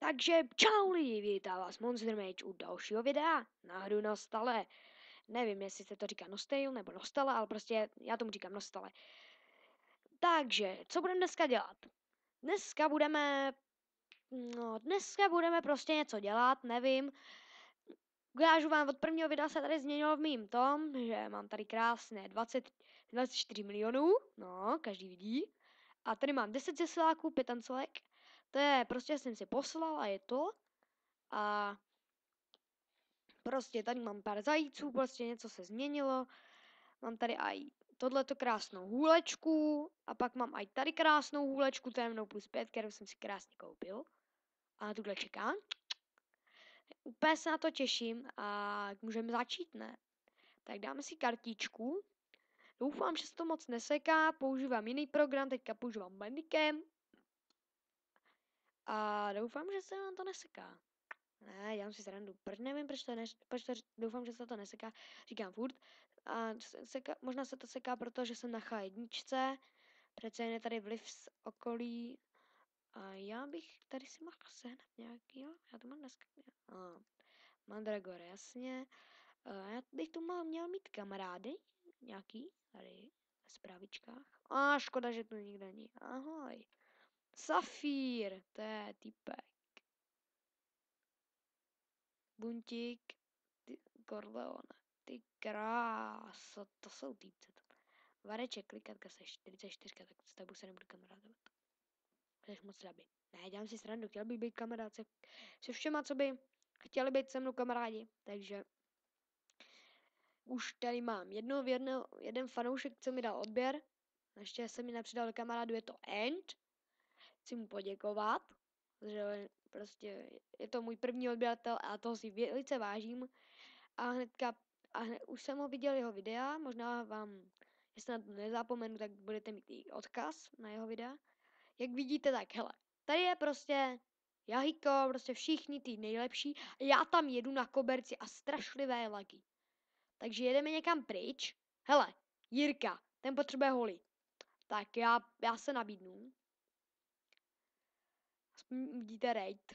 Takže čau lidi, vítá vás Monster Mage u dalšího videa na hru Nostale. Nevím, jestli se to říká Nostale nebo Nostale, ale prostě já tomu říkám Nostale. Takže, co budeme dneska dělat? Dneska budeme prostě něco dělat, nevím. Ukážu vám, od prvního videa se tady změnilo v mým tom, že mám tady krásné 24 milionů, no, každý vidí. A tady mám 10 zesiláků, 5 tancelek. To je, prostě jsem si poslal a je to. A prostě tady mám pár zajíců, prostě něco se změnilo. Mám tady aj tohleto krásnou hůlečku a pak mám aj tady krásnou hůlečku, to je mnou +5, kterou jsem si krásně koupil. A na tuhle čekám. Úplně se na to těším a můžeme začít, ne? Tak dáme si kartičku. Doufám, že se to moc neseká, používám jiný program, teďka používám Bandicam. A doufám, že se nám to neseká. Ne, dělám si srandu. Proč nevím, proč to doufám, že se to neseká. Říkám furt. A možná se to seká, protože jsem na H1. Přece jen je tady vliv z okolí. A já bych tady si mohl sehnat nějaký, jo? Já to mám dneska. Mandragora, jasně. Já bych tu měl mít kamarády. Nějaký, tady ve zprávičkách. Škoda, že tu nikdo není. Ahoj. Safír, to je typek. Buntík, Corleone, ty kráso, to jsou týpce. Vareček, klikatka se 44, tak s tebou se nebudu kamarádovat. Jsi moc slabý. Ne, dělám si srandu, chtěl bych být kamarád se všema, co by chtěli být se mnou kamarádi. Takže už tady mám jeden fanoušek, co mi dal odběr. Ještě se mi nepřidal do kamarádu, je to End. Chci mu poděkovat, že prostě je to můj první odběratel a toho si velice vážím. A už jsem ho viděl jeho videa, možná vám, jestli na to nezapomenu, tak budete mít i odkaz na jeho videa. Jak vidíte, tak hele, tady je prostě Jahiko, prostě všichni ty nejlepší a já tam jedu na koberci a strašlivé lagy. Takže jedeme někam pryč. Hele, Jirka, ten potřebuje holy. Tak já se nabídnu. Aspoň vidíte raid.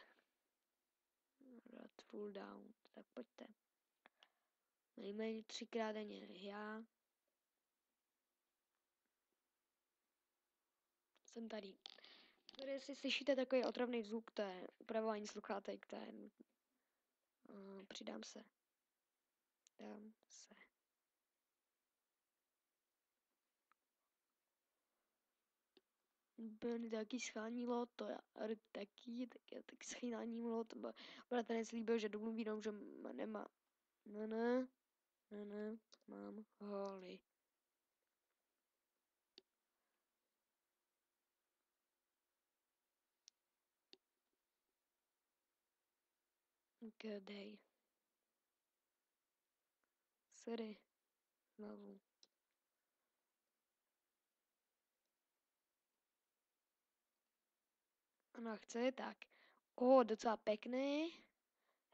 Full down, tak pojďte. Nejméně 3krát denně. Já jsem tady. Tady jestli slyšíte takový otravný zvuk, to je upravování sluchátek, to je nutné. Přidám se. Dám se. Byl taky schánilo, to já taky, tak já taky schánilo, to bratranec líbil, že domluví jenom, že nemá. Ne, mám holy. Dej. Sorry. Znovu. Ano, chce tak. Docela pěkný.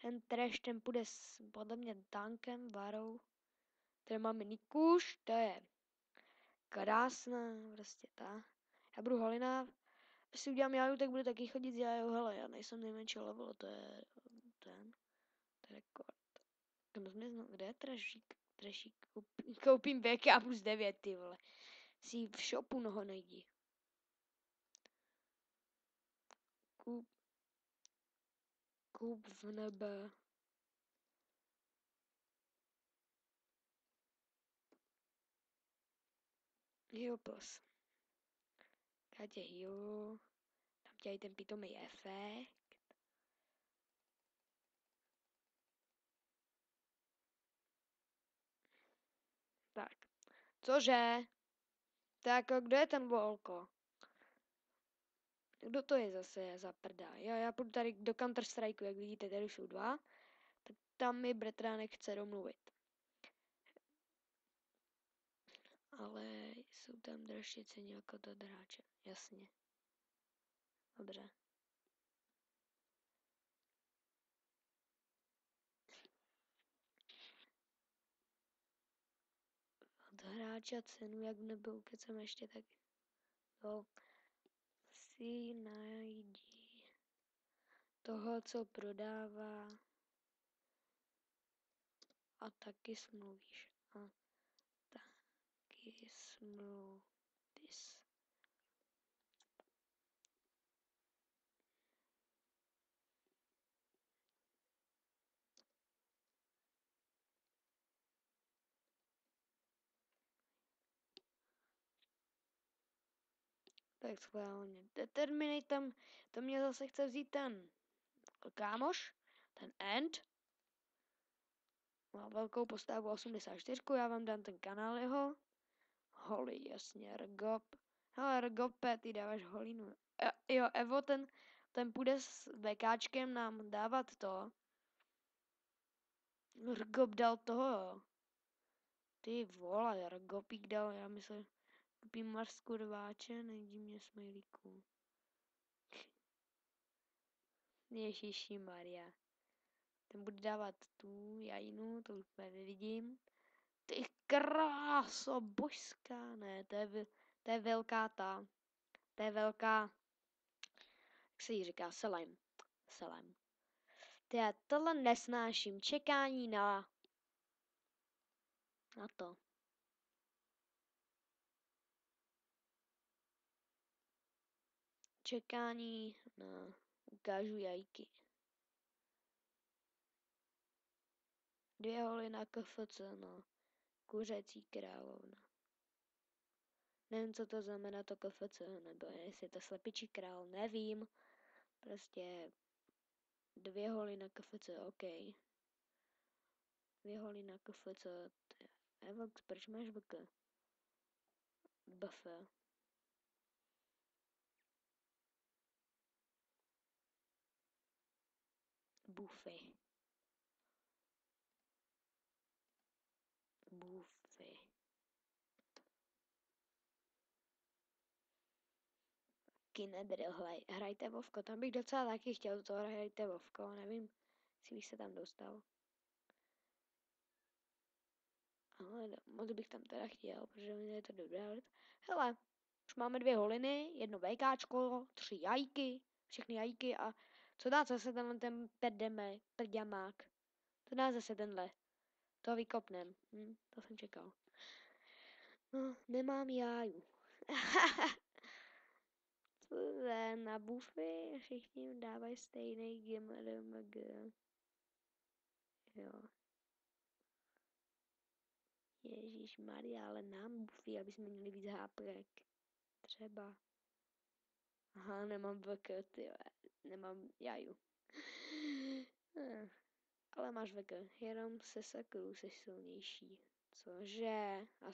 Ten trash, ten půjde podle mě tankem, varou. Tady máme Nikuš, to je krásná, prostě ta. Já budu holina, když si udělám jáju, tak budu taky chodit s jájou, hele, já nejsem nejmenší level, to je to je rekord. Kde je trashík? Koupím BK plus 9, ty vole. Si v shopu noho nejdi. Kup v nebe. Jo, plus. Kátě jo. Tam dělají ten pitomý efekt. Tak. Cože? Tak, kdo je ten volko? Kdo to je zase za prda? Já půjdu tady do Counter Strike, jak vidíte, tady jsou dva. Tak tam mi bratránek chce domluvit. Ale jsou tam dražší ceny jako to hráče. Jasně. Dobře. Od hráče cenu, jak nebyl kecem ještě, tak to si najdi. toho, co prodává a taky smluvíš. A taky smluvíš. Tak schválně. Determinej tam, to mě zase chce vzít ten kámoš, ten End. Má velkou postavu 84, já vám dám ten kanál jeho. Holy, jasně, Rgop. Hele, Rgope, ty dáváš holinu. Jo, Evo, ten půjde s VKčkem nám dávat to. Rgop dal toho. Ty vole, Rgopík dal, já myslím, koupím Marsku rváče, nejdi mě smajlíku. Ježíši Maria. Ten bude dávat tu jajinu, to úplně nevidím. Ty kráso, božská, ne, to je velká ta. To je velká, jak se jí říká, selem. Selem. Já tohle nesnáším, čekání na to. Čekání na, ukážu jajky. 2 holy na KFC, no. Kuřecí královna. Nevím, co to znamená to KFC, nebo jestli je to slepičí král, nevím. Prostě 2 holy na KFC, OK. 2 holy na KFC, Evox, proč máš VK? BF. Bufy. Bufy. Kinedrill, hrajte Vovko, tam bych docela taky chtěl to hrajte Vovko, nevím, jestli bych se tam dostal. Ale moc bych tam teda chtěl, protože mi je to dobrá věc. Hele, už máme 2 holiny, 1 VKčko, 3 jajky, všechny jajky a co dá zase ten prdamák? To dá zase tenhle. To vykopnem. To jsem čekal. No, nemám jáju. Na bufy všichni dávají stejný GMRMG. Jo. Ježíš Maria, ale nám bufy, aby jsme měli víc háprek. Třeba. Aha, nemám VK, ty. Nemám jaju. Ale máš VK, jenom se sakru, jsi silnější. Cože? A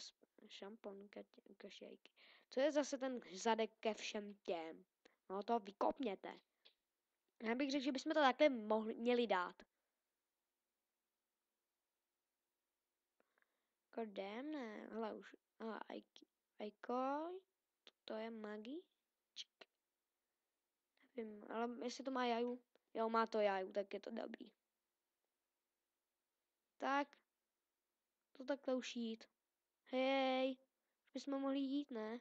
šampon, kašejky. Co je zase ten zadek ke všem těm? No to vykopněte. Já bych řekl, že bychom to takhle měli dát. Kodem ne, hele už. A Aiko, to je magičk. Nevím, ale jestli to má jaju. Jo, má to jaju, tak je to dobrý. Tak, to takhle už jít. Hej, už bychom mohli jít, ne?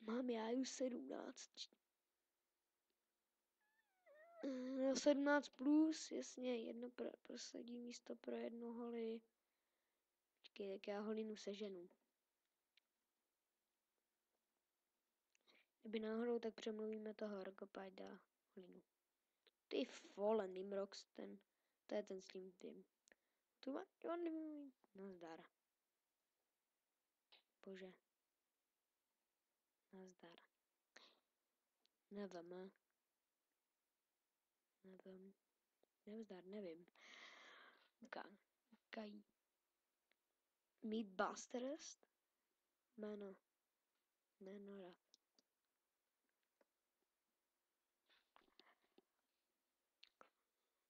Mám jaju 17. No 17 plus, jasně, jedno prosadí místo pro 1 holi. Počkej, tak já holinu seženu. Kdyby náhodou, tak přemluvíme toho Rgopa, ať dá holinu. Ty vole, Nimrox, to je ten s tím. Tu má, nazdar. Bože. Nazdar. Nevím. Nevzdar, nevím. Kaj. Meatbusters? Jméno. Nenora.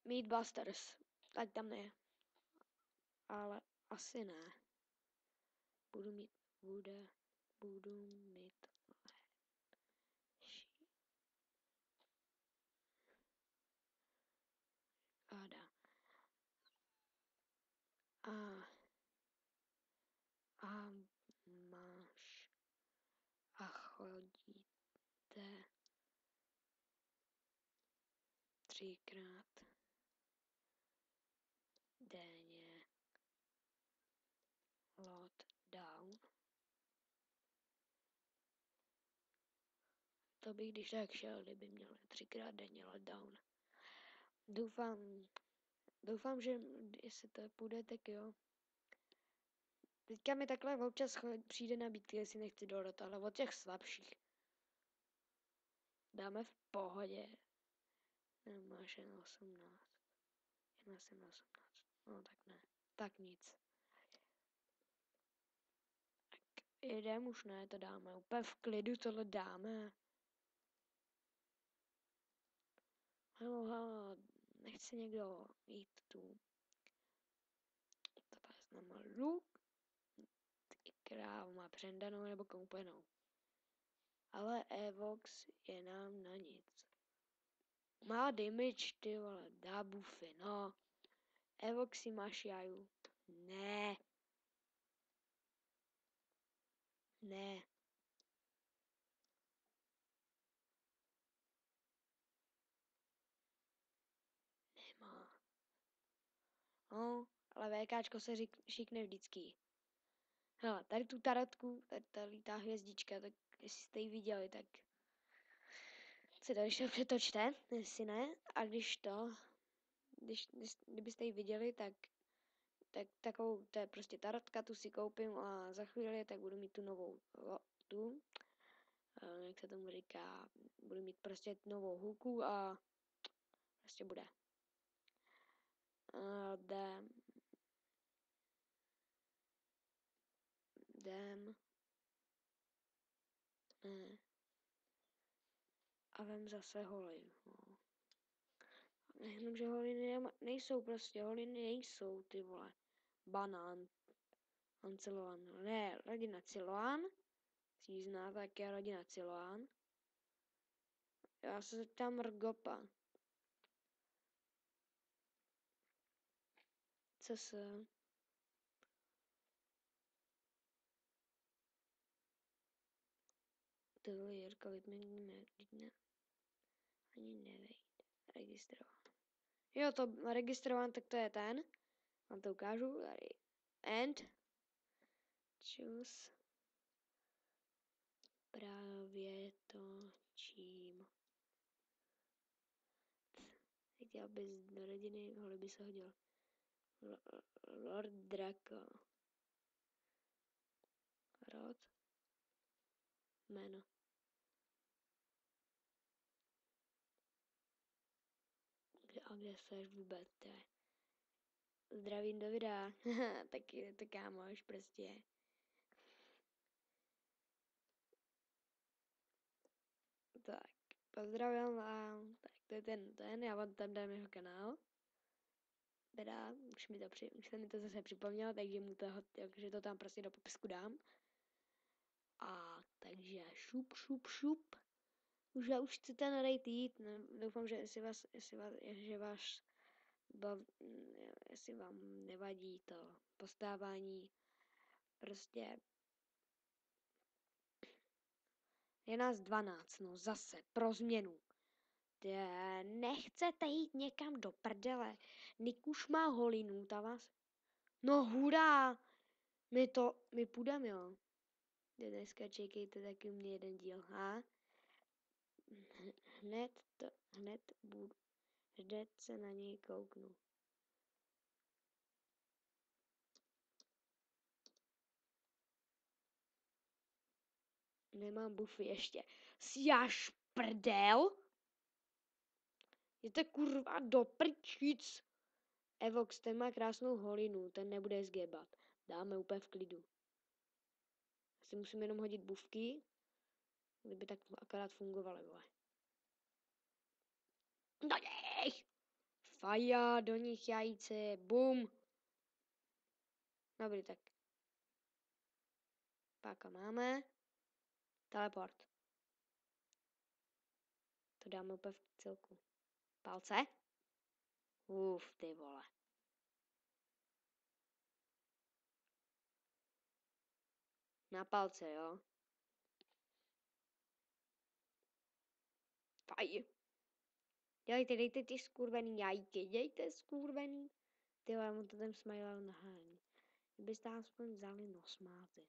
Meatbusters. Ať tam ne. Ale asi ne. Budu mít Ada. A máš a chodíte 3krát denně lockdown. To bych když tak šel, kdyby měl 3krát denně lockdown. Doufám, že jestli to půjde, tak jo. Teďka mi takhle občas přijde nabídky, jestli nechci dodat, ale od těch slabších. Dáme v pohodě. Nemáš jen 18. Jen jsem 18. No tak ne. Tak nic. Tak jedem už ne, to dáme. Úplně v klidu tohle dáme. Hello, nechce někdo jít tu. To tady znamená luk. Ty krávo má přendanou nebo koupenou. Ale Evox je nám na nic. Má damage, ty vole, dá buffy, no. Evoxy máš jaju. Ne. Ne. Nemá. No, ale VKčko se šikne vždycky. Hele, tady tu tarotku, tady ta hvězdička, tak jestli jste ji viděli, tak se to ještě přetočte, jestli ne. A kdybyste ji viděli, tak takovou, to je prostě tarotka, tu si koupím a za chvíli tak budu mít tu novou, jak se tomu říká, budu mít prostě novou hůlku a prostě bude. Jdem. Ne. A vem zase holy. No. Jenomže holiny nejsou prostě, holiny nejsou, ty vole. Banán. Anceloan. Ne, rodina Ciloan. Si zná, tak je rodina Ciloan. Já se zeptám Rgopa. Co se? Tohle Jirka vyměníme, ne? Ani nevejde. Registrován. Jo, to registrován, tak to je ten. Vám to ukážu. Tady. And. Choose. Právě točím. Chtěl bys do rodiny, holy by se hodil. Lord Draco. Rod. Jméno. Kde seš vůbec, to je? Zdravím do videa. Taky je to kámoš prostě. Tak, pozdravím vám. Tak to je ten, já vám tam dám jeho kanál. Teda, už se mi to zase připomnělo, takže to tam prostě do popisku dám. A takže šup. Už chcete nadejt jít, no, doufám, že jestli vám nevadí to postávání, prostě je nás 12, no zase, pro změnu. Nechcete jít někam do prdele, Nikuš má holinu, ta vás, no hurá, my půjdeme, jo. Dneska čekejte taky mě jeden díl, ha? Hned se na něj kouknu. Nemám bufy ještě. Sjáš prdel? Jděte kurva do prčic. Evox, ten má krásnou holinu, ten nebude zgebat. Dáme úplně v klidu. Si musím jenom hodit bufky, kdyby tak akorát fungovaly, vole. Do nich! Faja, do nich jajíce, bum. Dobrý, tak. Páka máme. Teleport. To dáme úplně v celku. Palce? Ty vole. Na palce, jo? Faj. Dejte ty skurvený jajky, dějte skurvený. Ty vole, mu to ten smajlel nahání. Kdybyste aspoň vzali nosmáty.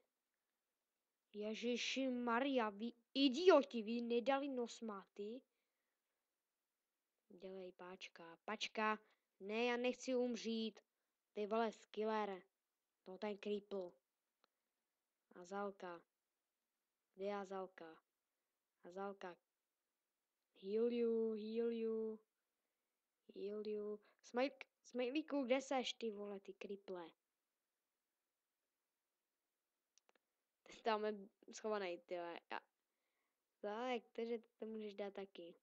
Ježiši Maria, vy idioti, vy nedali nosmáty. Dělej, pačka. Ne, já nechci umřít. Ty vole, skiller. To ten creeple. Azalka. Kde je Azalka? Azalka. Heal you. Smajlíku, kde seš, ty vole, ty kriple? Ty jsi tam schovaný, ty vole. Tak, takže to můžeš dát taky.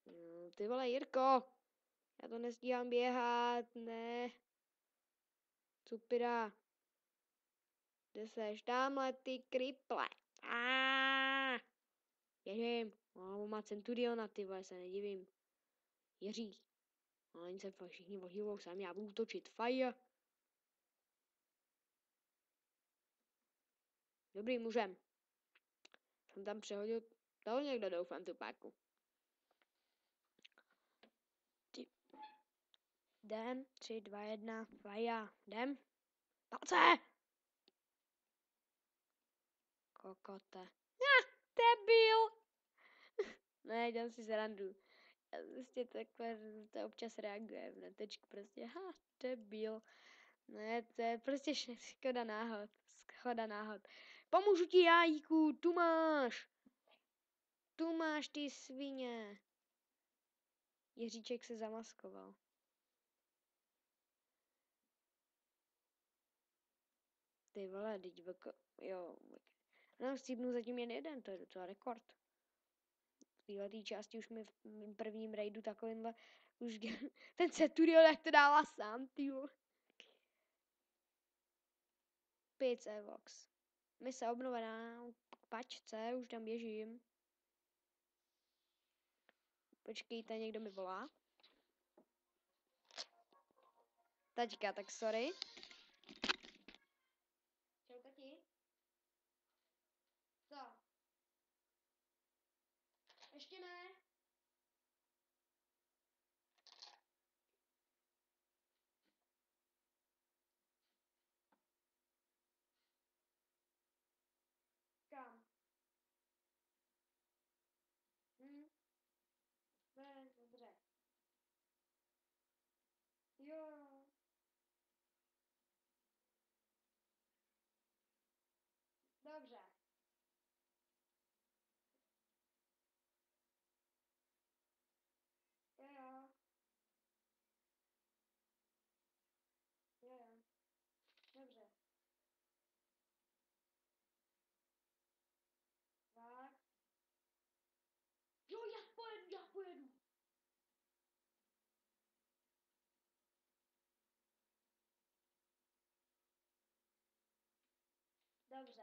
No, ty vole, Jirko. Já to nestíhám běhat, ne. Cupida. Kde seš? Tamhle ty kriple. Běžím. On má Centuriona, ty vole, se nedivím. Jiří. Oni se všichni ohývou sami, já budu točit fire. Dobrý, můžem. Jsem tam přehodil, dal někdo, doufám, tu páku. Jdem, 3, 2, 1, fire. Jdem. Palce! Kokote. Debil! Ne, dělám si srandu. Já prostě takhle to občas reaguje na tečku prostě, debil. Ne, to je prostě schoda náhod. Pomůžu ti, Jajíku, tu máš ty svině. Jiříček se zamaskoval. Ty vole, teď jo. No, stříbnu zatím jen jeden, to je docela rekord. V této části už mi v mým prvním raidu takovýmhle už ten Centurion, jak to dává sám, tyjo. 5 Evox. Mise obnovená k pačce, už tam běžím. Počkejte, někdo mi volá. Taťka, tak sorry. Čau, tati. Co? Ještě ne. Kam? Ne, dobře. Jo. Dobře. Jo. Dobře. Tak. Jo, já pojedu. Dobře.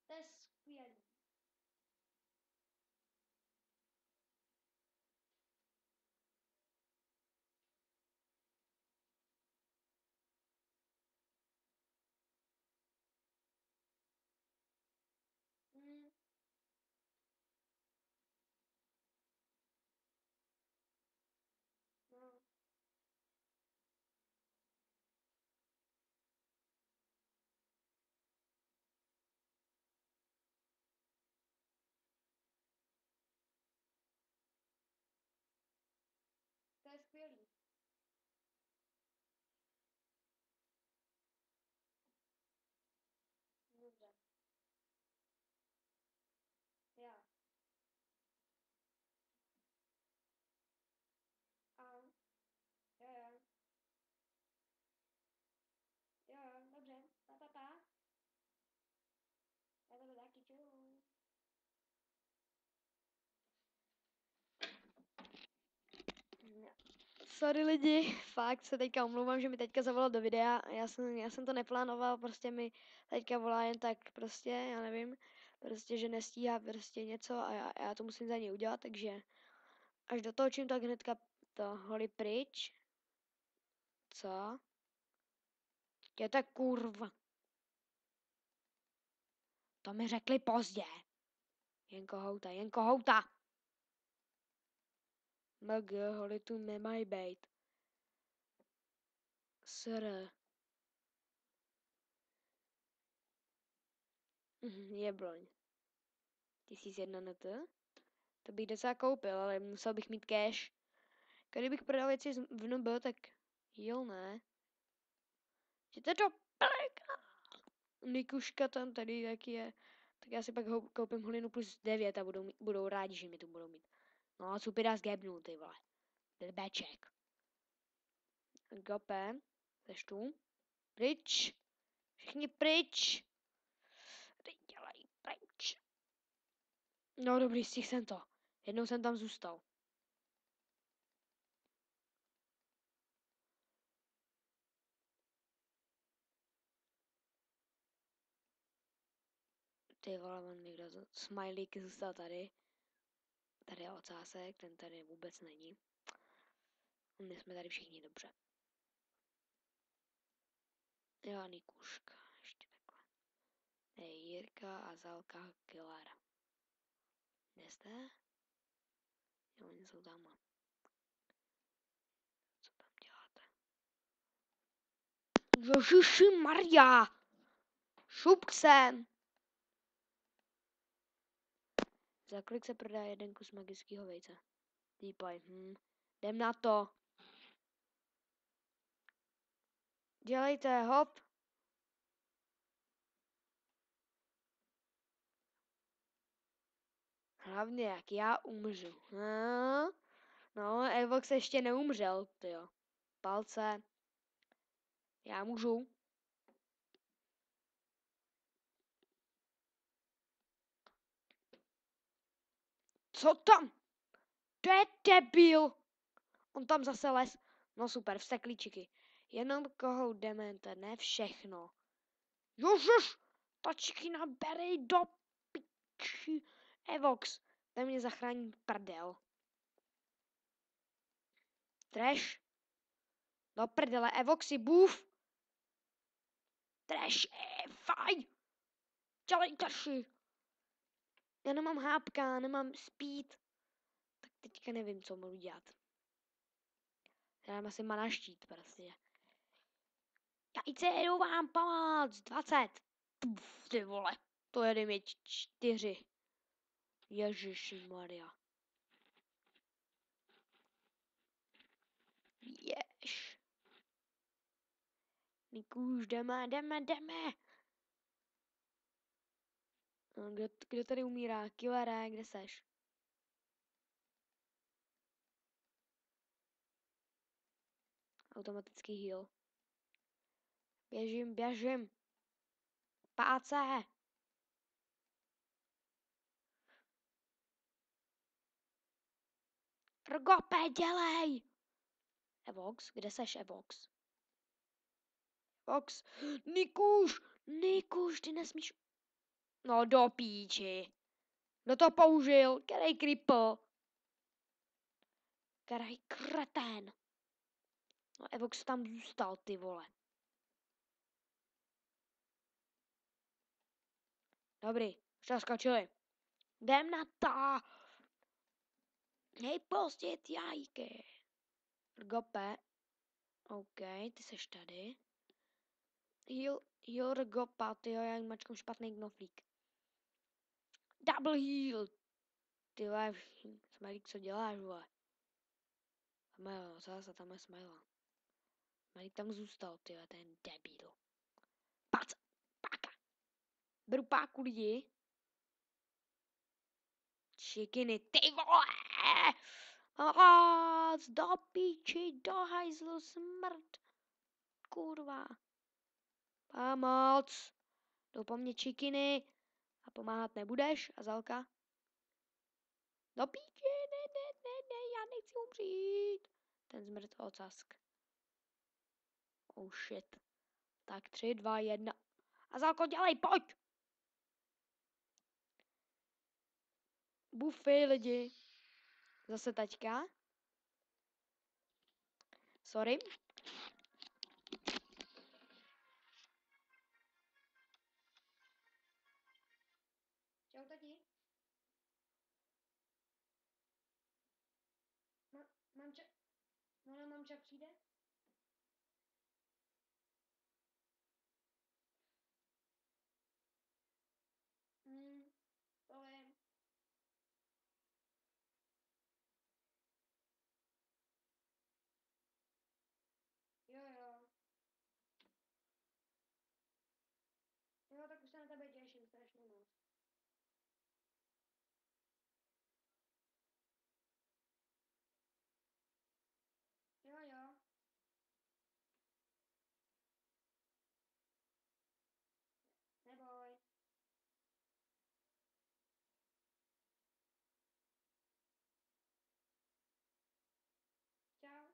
To je skvělý. No, to je skvělý. Dobře. Já. A. Jo. Dobře. Pa. Já to taky čau. Sorry lidi, fakt se teďka omlouvám, že mi teďka zavolal do videa. Já jsem to neplánoval, prostě mi teďka volá jen tak prostě, já nevím, prostě, že nestíhá prostě něco a já to musím za něj udělat, takže až dotočím, tak hnedka to holí pryč. Co? Je to kurva. To mi řekli pozdě. Jen kohouta, jen kohouta. MG, holy tu nemají bejt. Sr. Je broň. 1001 NT. To bych docela koupil, ale musel bych mít cash. Kdybych prodal věci v NB, tak jo, ne. Že to do peka. Nikuška tam tady taky je. Tak já si pak koupím hulinu plus 9 a budou rádi, že mi tu budou mít. No a super zgebnul, ty vole. Blbeček. Gope. Seš tu? Pryč. Všichni pryč. Dělej pryč. No dobrý, stihl jsem to. Jednou jsem tam zůstal. Ty vole, on někdo smajlík zůstal tady. Tady je ocásek, ten tady vůbec není. My jsme tady všichni dobře. Jo, Nikuška, ještě takhle. Jirka a Zalka Killer. Kde jste? Jo, oni jsou tam. Co tam děláte? Ježiši Maria! Šup sem! Za kolik se prodá jeden kus magického vejce? Týpaj, jdem na to. Dělejte, hop. Hlavně jak já umřu. No, Evox ještě neumřel, tyjo. Palce. Já můžu. Co tam? To je debil. On tam zase les. No super, vsteklíčiky. Jenom koho demente, ne všechno. Ježiš, ta čikina berej do piči. Evox, ten mě zachrání prdel. Trash. Do prdele, Evoxy, bův. Trash, faj. Dělej taši. Já nemám hápka, nemám speed. Tak teďka nevím, co můžu dělat. Já mám asi mana štít prostě. Jajce, jedu vám pomoct. 20. Puf, ty vole. To jede mi 4. Ježišimaria. Jež. Nikuž, jdeme. No, kdo tady umírá? Killere, kde seš? Automatický heal. Běžím. Páce. Rgope, dělej. Evox, kde seš Evox? Evox, Nikuš, ty nesmíš. No do píči. Kdo to použil? Kerej kripl. Kerej kretén. No Evox tam zůstal, ty vole. Dobrý, už skočili. Jdem na to. Nejpustit jajky. Rgope. OK, ty seš tady. Heal Rgopa, tyjo, já mačkám špatný knoflík. Double heal. Ty vole, Smilík, co děláš, vole? Tam je zase, tam je Smila. Smilík tam zůstal, tyjo, ten debil. Pac, páka. Beru páku lidi. Čikiny, ty vole! Do píči, do hajzlu, smrt. Kurva. Pomoc. Jdou po mně čikiny. A pomáhat nebudeš, Azalka? Do píči, ne, já nechci umřít. Ten zmrt ocask. Oh shit. Tak 3, 2, 1. Azalko, dělej, pojď! Bufy, lidi. Zase taťka. Sorry. Čau, tati. Mamča přijde? To vím. Jo, jo. Jo, tak už se na tebe těším strašně moc. Jo, jo. Neboj. Čau.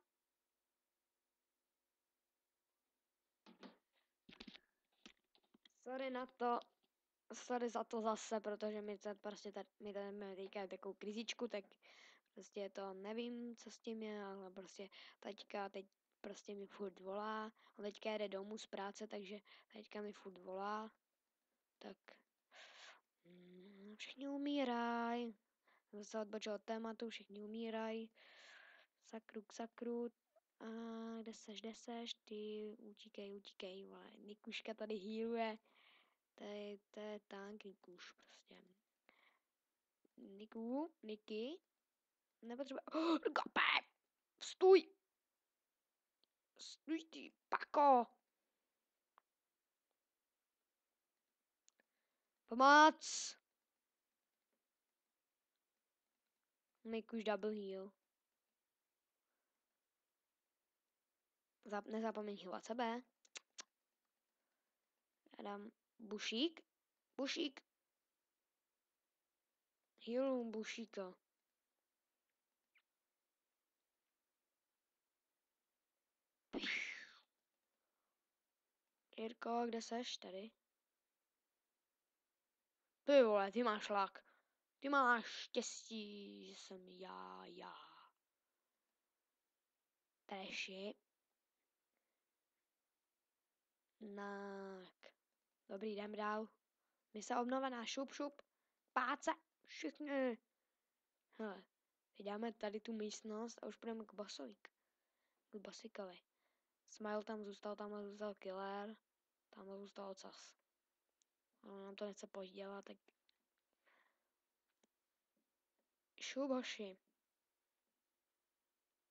Sorry na to. Sorry za to zase, protože mi to prostě my tady máme teďka takovou krizičku, tak prostě to nevím, co s tím je, ale prostě teď prostě mi furt volá. On teďka jede domů z práce, takže teďka mi furt volá. Tak všichni umírají. Zase odbočil od tématu, všichni umírají. Sakru. A kde seš, ty utíkej, vole. Nikuška tady healuje. To je tank Nikuš prostě. Niky. Nepotřebuje. Oh, Gape! Stůj ty, pako! Pomoc! Nikuš double heal. Nezapomeň healat sebe. Já dám bušík. Healu bušíka. Jirko, kde seš? Tady. Ty vole, ty máš lak. Ty máš štěstí, že jsem já. Treši. Tak. Dobrý, jdem dál. Mise obnovená, šup. Páce, všichni. Hele, teď dáme tady tu místnost a už půjdeme k bossovi. K bossikovi. Smile tam zůstal killer. Tam zůstal ocas. Ale nám to nechce podělat, tak... Šup, hoši.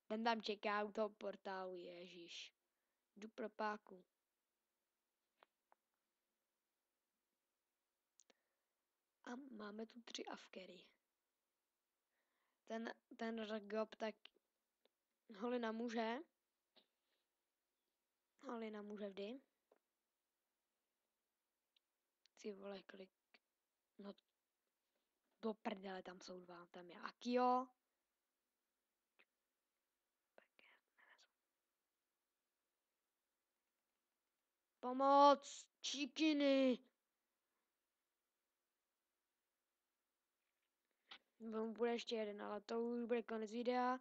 Ten tam čeká u toho portálu, ježíš. Jdu pro páku. A máme tu 3 afkery. Ten Rgob tak Holina může vždy. Ty vole, kolik... No do prdele, tam jsou 2. Tam je Akio. Pomoc! Čikiny! Bude ještě jeden, ale to už bude konec videa.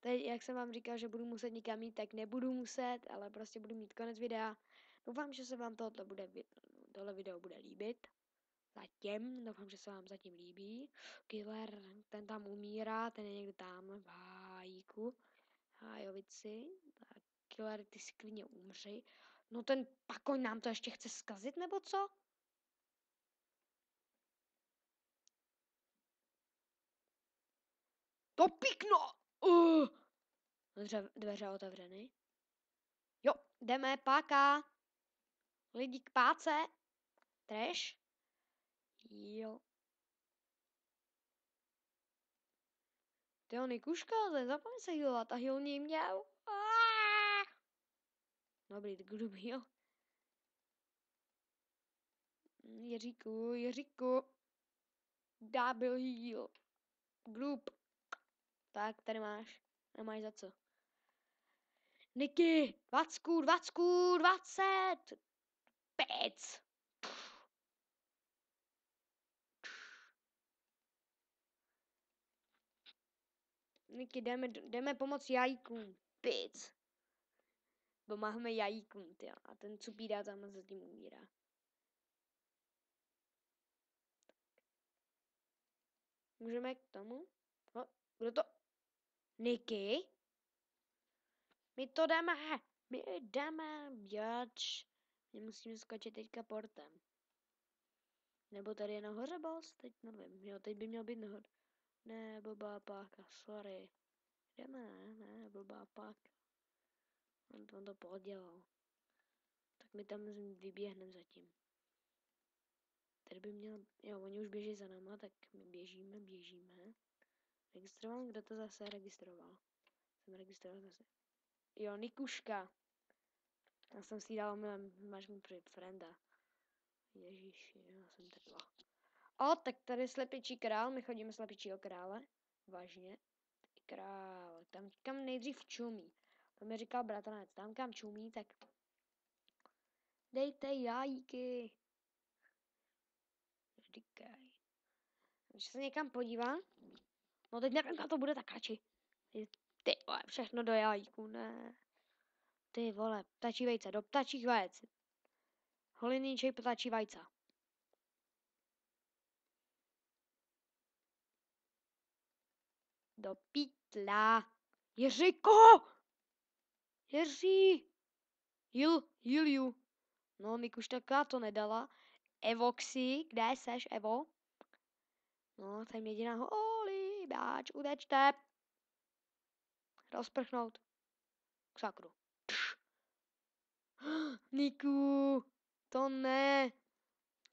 Teď, jak jsem vám říkal, že budu muset někam jít, tak nebudu muset, ale prostě budu mít konec videa. Doufám, že se vám tohle video bude líbit. Doufám, že se vám zatím líbí. Killer, ten tam umírá, ten je někde tam v hájovici. Tak Killer, ty si klidně umři. No ten pakoň nám to ještě chce zkazit, nebo co? To pikno! Dveře otevřeny. Jo, jdeme, páka. Lidi k páce. Trash. Jo. Ty on Nikuška, nezapomeň se healovat a healní měl. Dobrý, kdo byl? Jiříku. Double heal. Group. Tak, tady máš. Nemáš za co. Niky, 20. Pec. Niky, jdeme pomoct jajíkům. Pec. Pomáháme jajíkům, tyjo. A ten cupíra tam zatím umírá. Můžeme k tomu? Kdo to? Niky? My to jdeme, my jdeme, běč. My musíme skočit teďka portem. Nebo tady je nahoře boss, teď nevím, jo, teď by měl být nahoře. Ne, blbá páka, sorry. Jdeme, ne, blbá páka. On to podělal. Tak my tam vyběhneme zatím. Tady by měl, jo, oni už běží za náma, tak my běžíme. Registroval, kdo to zase registroval? Jsem registroval zase. Jo, Nikuška. Já jsem si dal, máš mi frienda. Ježíši, já jsem takhle. O, tak tady je slepičí král, my chodíme slepičího krále. Vážně. Král, tam kam nejdřív čumí. To mi říkal bratranec, tam kam čumí, tak dejte jajíky. Říkaj. Když se někam podívám, no teď nevím, kam to bude tak radši. Ty vole, všechno do jajíku, ne. Ty vole, ptačí vejce, do ptačích vajec. Holiníček ptačí vajca. Do pytla. Jiříko! Jiří! Jilju. No, Mikuš taká to nedala. Evoxy, kde seš, Evo? No, jsem jediná holí, báč, utečte. Rozprchnout. K sakru. Niku, to ne.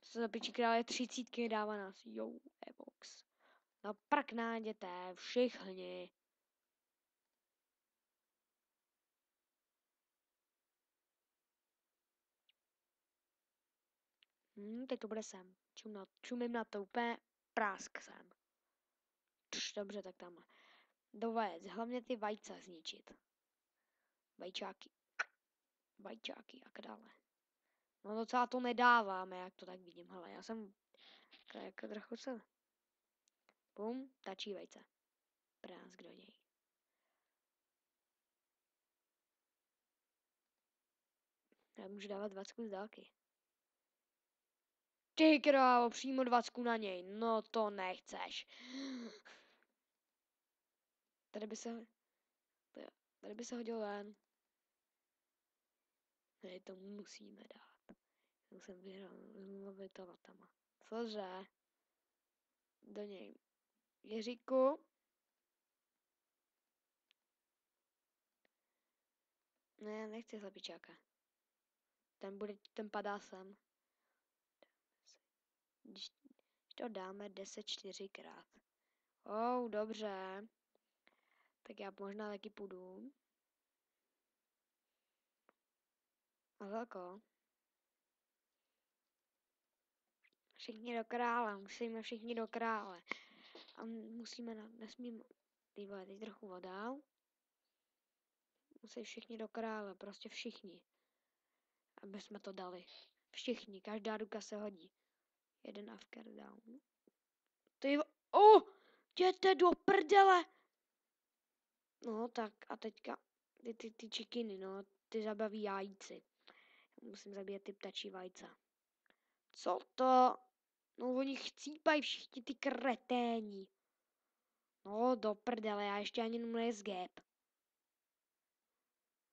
Co za piči krále 30 dává nás. Jo, Evox. No prak nájděte, všichni. Teď to bude sem. Čumím na to úplně prásk sem. Dobře, tak tam. Do vajec, hlavně ty vajce zničit. Vajčáky. Jak dále. No docela to nedáváme, jak to tak vidím. Hele, já jsem jako trochu se. Bum, tačí vejce. Prásk do něj. Já můžu dávat 20 z dálky. Ty krávo, přímo 20 na něj. No to nechceš. Tady by se hodil ven. Ne, to musíme dát. Musím vyhrát s movitovatama. Cože? Do něj. Jiříku. Ne, nechci slepičáka. Ten padá sem. Když to dáme 10 4krát. Dobře. Tak já možná taky půjdu. A velko. Všichni do krále, musíme všichni do krále. A nesmíme, ty vole, teď trochu voda. Musí všichni do krále, prostě všichni. Aby jsme to dali. Všichni, každá ruka se hodí. Jeden afker down. Ty jděte do prdele! No tak a teďka ty čikiny, no, ty zabaví jajíci. Musím zabíjet ty ptačí vajce. Co to? No oni chcípají všichni ty kreténi. No do prdele, já ještě ani nezgép.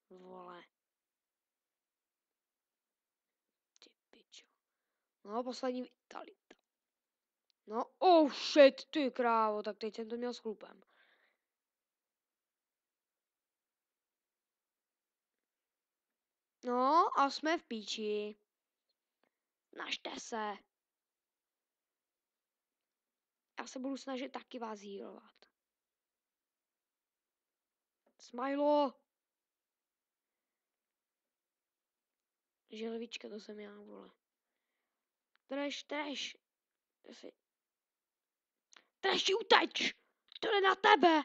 Vole. Ty pičo. No poslední vitalita. No shit, ty krávo, tak teď jsem to měl s chlupem. No a jsme v píči. Nažte se. Já se budu snažit taky vás healovat. Smajlo! Želvička, to jsem já, vole. Trash. Trashi, uteč! To jde na tebe!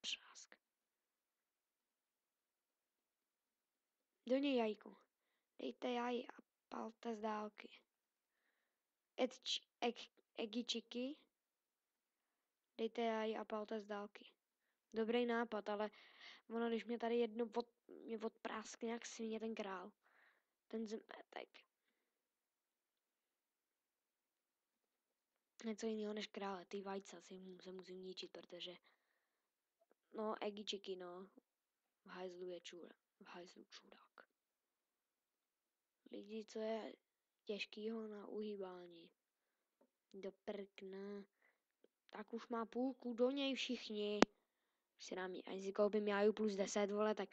Přásk. Do něj jajko. Dejte jaj a palte z dálky. Egičiky. Dejte jaj a palte z dálky. Dobrý nápad, ale ono, když mě tady mě odpráskne jak svině ten král. Ten zmetek. něco jiného než krále. Ty vajca se musím ničit, protože no, eggy chicky, no. V hajzlu je čůra. V hajzlu čurák. Lidi, co je těžkýho na uhýbání. Do prkna. Tak už má půlku do něj všichni. Si nám ani si koupím jáju plus 10, vole, tak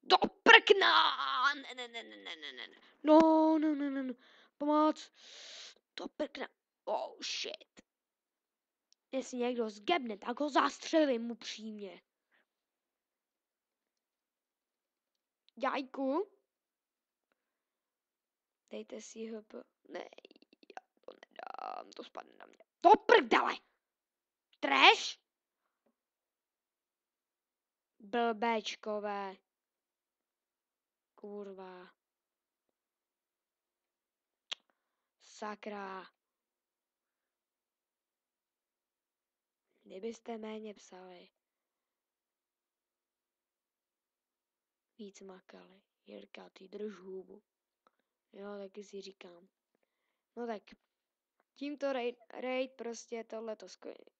do prkna! Ne. No. Pomoc. Do prkna. Oh shit. Jestli někdo zgebne, tak ho zastřelím upřímně. Jajku. Dejte si HP. Ne, já to nedám, to spadne na mě. Do prdele! Trash? Blbečkové. Kurva. Sakra. Kdybyste méně psali. Víc makali. Jirka, ty drž hubu. Jo, taky si říkám. No tak. Tímto raid prostě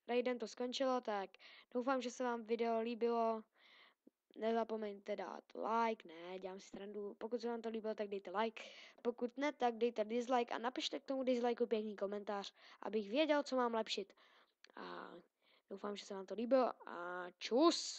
raidem to skončilo, tak doufám, že se vám video líbilo. Nezapomeňte dát like, ne, dělám si srandu. Pokud se vám to líbilo, tak dejte like. Pokud ne, tak dejte dislike a napište k tomu dislike pěkný komentář, abych věděl, co mám lepšit. A doufám, že se vám to líbilo a čus!